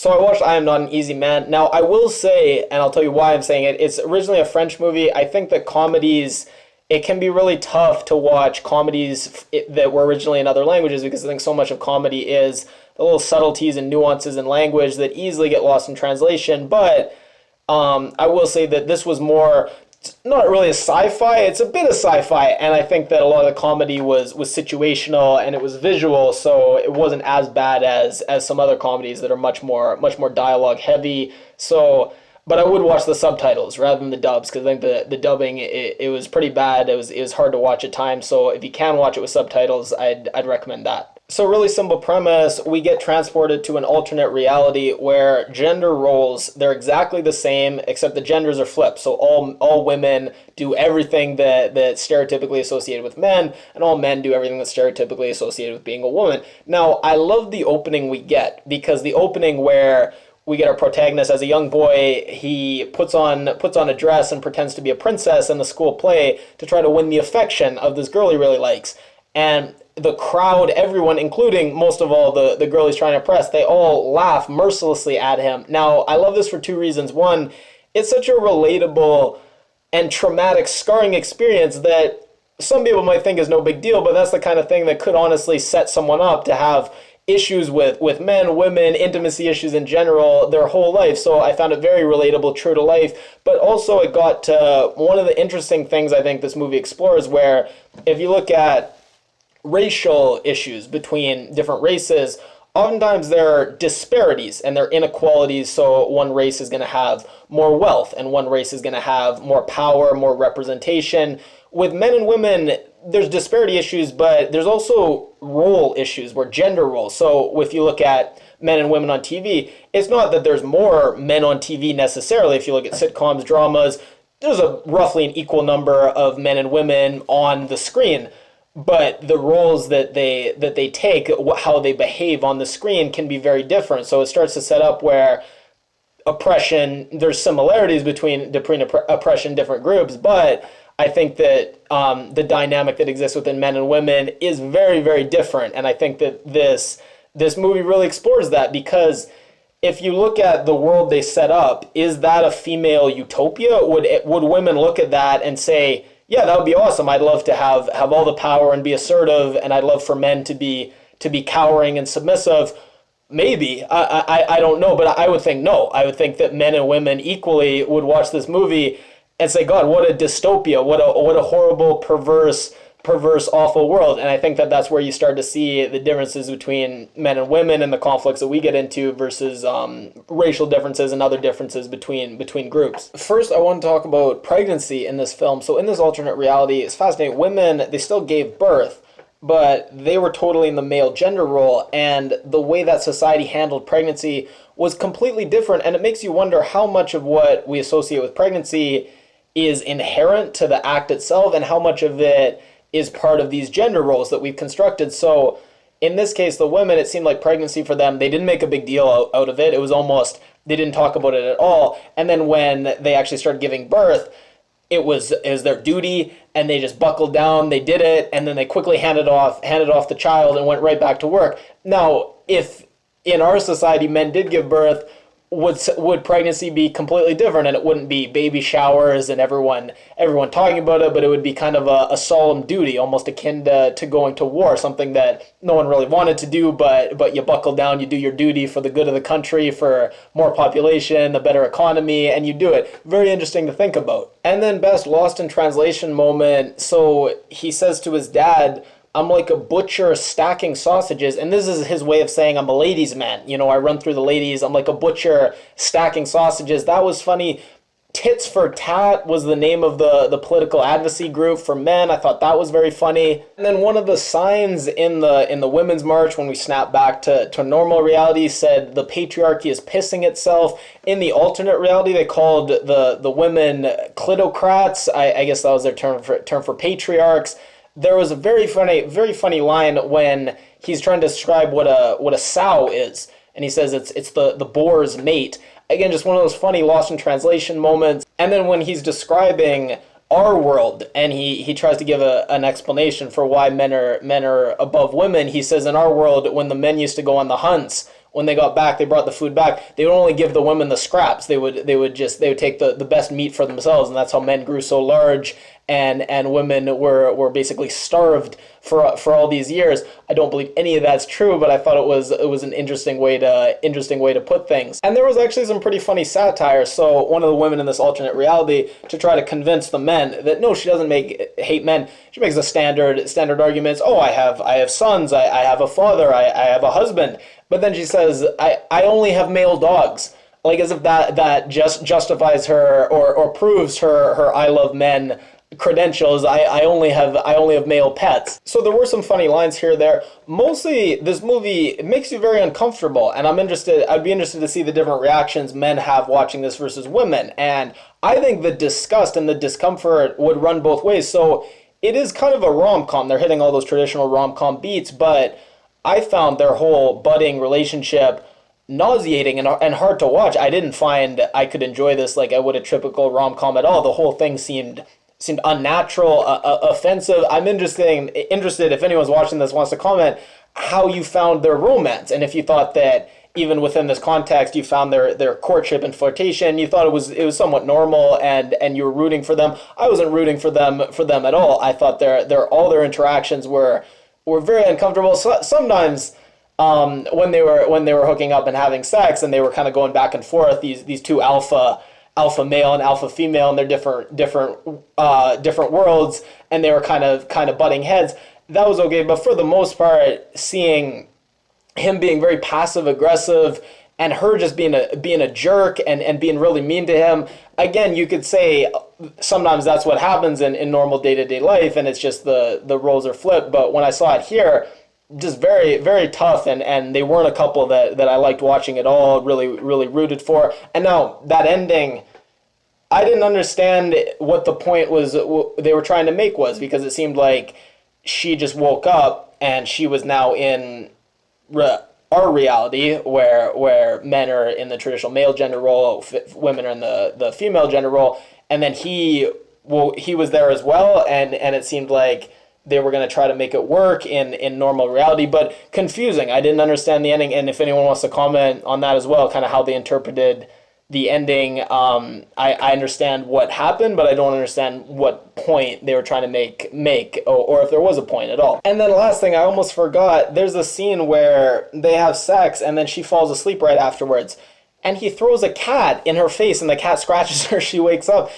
So I watched I Am Not an Easy Man. Now, I will say, and I'll tell you why I'm saying it, it's originally a French movie. I think that comedies, it can be really tough to watch comedies that were originally in other languages because I think so much of comedy is the little subtleties and nuances in language that easily get lost in translation. But I will say that this was more, not really a sci-fi, it's a bit of sci-fi, and I think that a lot of the comedy was situational and it was visual, so it wasn't as bad as some other comedies that are much more dialogue heavy. So, but I would watch the subtitles rather than the dubs because I think the dubbing it was pretty bad. It was hard to watch at times. So if you can watch it with subtitles, I'd recommend that. So really simple premise, we get transported to an alternate reality where gender roles, they're exactly the same, except the genders are flipped. So all women do everything that's stereotypically associated with men, and all men do everything that's stereotypically associated with being a woman. Now, I love the opening we get, because the opening where we get our protagonist as a young boy, he puts on a dress and pretends to be a princess in the school play to try to win the affection of this girl he really likes. And the crowd, everyone, including most of all the girl he's trying to impress, they all laugh mercilessly at him. Now, I love this for two reasons. One, it's such a relatable and traumatic, scarring experience that some people might think is no big deal, but that's the kind of thing that could honestly set someone up to have issues with men, women, intimacy issues in general their whole life. So I found it very relatable, true to life, but also it got to one of the interesting things I think this movie explores, where if you look at racial issues between different races, oftentimes there are disparities and there are inequalities. So one race is going to have more wealth and one race is going to have more power, more representation. With men and women, there's disparity issues, but there's also role issues, where gender roles. So if you look at men and women on TV, it's not that there's more men on TV necessarily. If you look at sitcoms, dramas, there's a roughly an equal number of men and women on the screen. But the roles that they take, how they behave on the screen, can be very different. So it starts to set up where oppression, there's similarities between oppression, different groups, but I think that the dynamic that exists within men and women is very, very different. And I think that this movie really explores that, because if you look at the world they set up, is that a female utopia? Would women look at that and say, yeah, that would be awesome. I'd love to have all the power and be assertive, and I'd love for men to be cowering and submissive. Maybe. I don't know, but I would think no. I would think that men and women equally would watch this movie and say, God, what a dystopia, what a horrible, perverse, awful world. And I think that that's where you start to see the differences between men and women and the conflicts that we get into versus racial differences and other differences between groups. First, I want to talk about pregnancy in this film. So in this alternate reality, it's fascinating. Women, they still gave birth, but they were totally in the male gender role, and the way that society handled pregnancy was completely different. And it makes you wonder how much of what we associate with pregnancy is inherent to the act itself and how much of it is part of these gender roles that we've constructed. So in this case, the women, it seemed like pregnancy for them, they didn't make a big deal out of it. It was almost, they didn't talk about it at all. And then when they actually started giving birth, it was their duty, and they just buckled down, they did it, and then they quickly handed off the child and went right back to work. Now, if in our society men did give birth, would pregnancy be completely different, and it wouldn't be baby showers and everyone talking about it, but it would be kind of a solemn duty, almost akin to going to war, something that no one really wanted to do, but you buckle down, you do your duty for the good of the country, for more population, a better economy, and you do it. Very interesting to think about. And then best lost in translation moment, so he says to his dad, I'm like a butcher stacking sausages, and this is his way of saying I'm a ladies' man. You know, I run through the ladies, I'm like a butcher stacking sausages. That was funny. Tits for Tat was the name of the political advocacy group for men. I thought that was very funny. And then one of the signs in the Women's March, when we snap back to normal reality, said the patriarchy is pissing itself. In the alternate reality, they called the women clitocrats. I guess that was their term for patriarchs. There was a very funny line when he's trying to describe what a sow is, and he says it's the boar's mate. Again, just one of those funny lost in translation moments. And then when he's describing our world, and he tries to give an explanation for why men are above women, he says in our world, when the men used to go on the hunts, when they got back, they brought the food back, they would only give the women the scraps. They would take the best meat for themselves, and that's how men grew so large, and women were basically starved for all these years. I don't believe any of that's true, but I thought it was an interesting way to put things. And there was actually some pretty funny satire. So one of the women in this alternate reality, to try to convince the men that no, she doesn't hate men, she makes the standard arguments. Oh, I have sons, I have a father, I have a husband. But then she says, I only have male dogs. Like as if that just justifies her or proves her I love men credentials. I only have male pets. So there were some funny lines here or there. Mostly this movie, it makes you very uncomfortable, and I'd be interested to see the different reactions men have watching this versus women. And I think the disgust and the discomfort would run both ways. So it is kind of a rom-com. They're hitting all those traditional rom-com beats, but I found their whole budding relationship nauseating and hard to watch. I didn't find I could enjoy this like I would a typical rom-com at all. The whole thing seemed unnatural, offensive. I'm interested if anyone's watching this wants to comment how you found their romance, and if you thought that even within this context you found their courtship and flirtation, you thought it was somewhat normal and you were rooting for them. I wasn't rooting for them at all. I thought all their interactions were very uncomfortable. So, sometimes when they were hooking up and having sex and they were kind of going back and forth, these two alpha male and alpha female in their different worlds, and they were kind of butting heads. That was okay, but for the most part, seeing him being very passive aggressive and her just being a jerk and being really mean to him, again, you could say sometimes that's what happens in normal day-to-day life, and it's just the roles are flipped. But when I saw it here, just very, very tough, and they weren't a couple that I liked watching at all, really, really rooted for. And now, that ending, I didn't understand what the point was they were trying to make was, because it seemed like she just woke up and she was now in our reality where men are in the traditional male gender role, women are in the female gender role, and then he was there as well, and it seemed like they were going to try to make it work in normal reality, but confusing. I didn't understand the ending, and if anyone wants to comment on that as well, kind of how they interpreted the ending, I understand what happened, but I don't understand what point they were trying to make or if there was a point at all. And then last thing, I almost forgot, there's a scene where they have sex, and then she falls asleep right afterwards, and he throws a cat in her face, and the cat scratches her, she wakes up.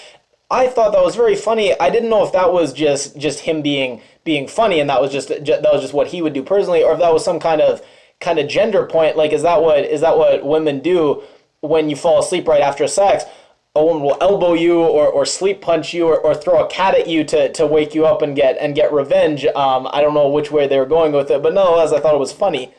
I thought that was very funny. I didn't know if that was just him being funny, and that was just what he would do personally, or if that was some kind of gender point. Like, is that what women do when you fall asleep right after sex? A woman will elbow you or sleep punch you or throw a cat at you to wake you up and get revenge. I don't know which way they were going with it, but nonetheless, I thought it was funny.